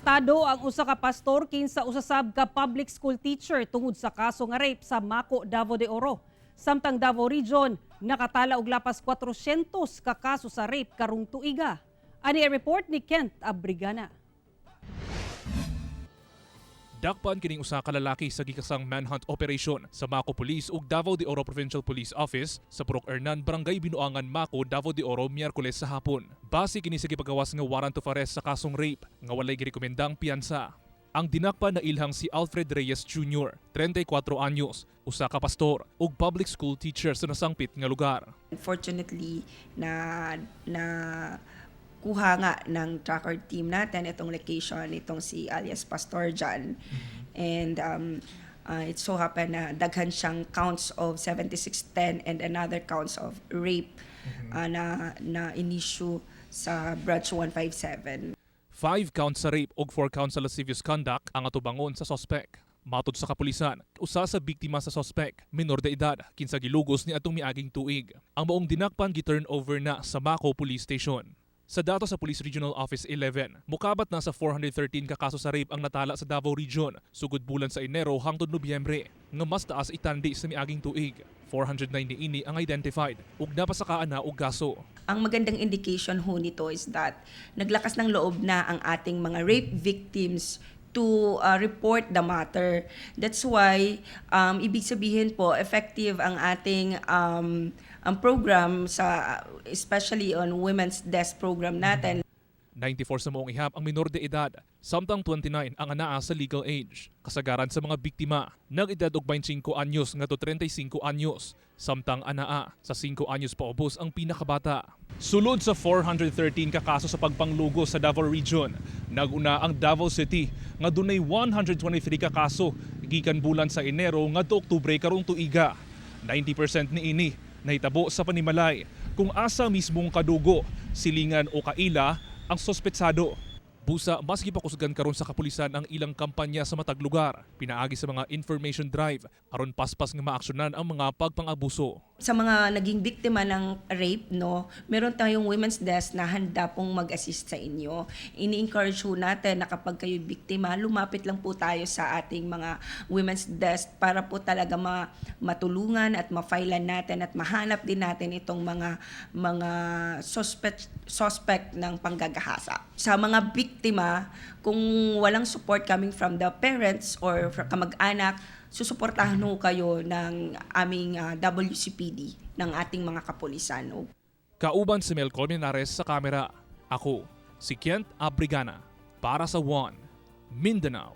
Arestado ang usa ka pastor kinsa usasab ka public school teacher tungod sa kaso nga rape sa Mako, Davao de Oro. Samtang Davao Region nakatala og lapas 400 ka kaso sa rape karong tuiga. Ani ang report ni Kent Abrigana. Dakpan kining usa ka lalaki sa gikasang manhunt operation sa Mako Police ug Davao de Oro Provincial Police Office sa Purok Hernan, Barangay Binuangan, Mako, Davao de Oro, Miyerkules sa hapon. Base kini sa gipagawas nga warrant of arrest sa kasong rape nga walay girekomendang piyansa. Ang dinakpan na ilhang si Alfred Reyes Jr., 34 anyos, usa ka pastor ug public school teacher sa nasangpit nga lugar. Unfortunately, na kuha nga ng tracker team natin itong location itong si alias Pastor John. And it so happened na daghan siyang counts of 7610 and another counts of rape na in-issue sa branch 157. 5 counts sa rape ug 4 counts sa lascivious conduct ang atubangon sa sospek. Matod sa kapulisan, usa sa biktima sa sospek, minor de edad, kinsa gilugos ni atong miaging tuig. Ang maong dinakpan gi-turn over na sa Mako Police Station. Sa datos sa Police Regional Office 11, mukabat na sa 413 ka kaso sa rape ang natala sa Davao Region sugod bulan sa Enero hangtod Nobyembre, nga mas taas itandi sa miaging tuig. 490 ini ang identified ug napasakaan na og kaso. Ang magandang indication ho nito is that naglakas ng loob na ang ating mga rape victims to report the matter. That's why ibig sabihin po effective ang ating ang program sa especially on women's desk program natin. 94 sa moong ihap ang minor de edad, samtang 29 ang anaa sa legal age. Kasagaran sa mga biktima, nag-edad og 25 anyos ngadto 35 anyos, samtang anaa sa 5 anyos paubos ang pinakabata. Sulod sa 413 ka kaso sa pagpanglugo sa Davao Region, naguna ang Davao City nga dunay 123 ka kaso gikan bulan sa Enero ngadto Oktubre karong tuiga. 90% niini nahitabo sa panimalay kung asa mismong kadugo, silingan o kaila ang sospetsado. Busa, mas gipakusgan karon sa kapulisan ang ilang kampanya sa matag lugar, pinaagi sa mga information drive aron paspas nga maaksyonan ang mga pagpang-abuso. Sa mga naging biktima ng rape, meron tayong women's desk na handa pong mag-assist sa inyo. Ini-encourage ho natin na kapag kayo biktima, lumapit lang po tayo sa ating mga women's desk para po talaga matulungan at ma-filean natin at mahanap din natin itong mga suspect ng panggagahasa. Sa mga biktima, kung walang support coming from the parents or kamag-anak, susuportahan ho kayo ng aming WCPD ng ating mga kapulisan. Kauban si Mel Colmenares sa kamera. Ako, si Kent Abrigana, para sa One Mindanao.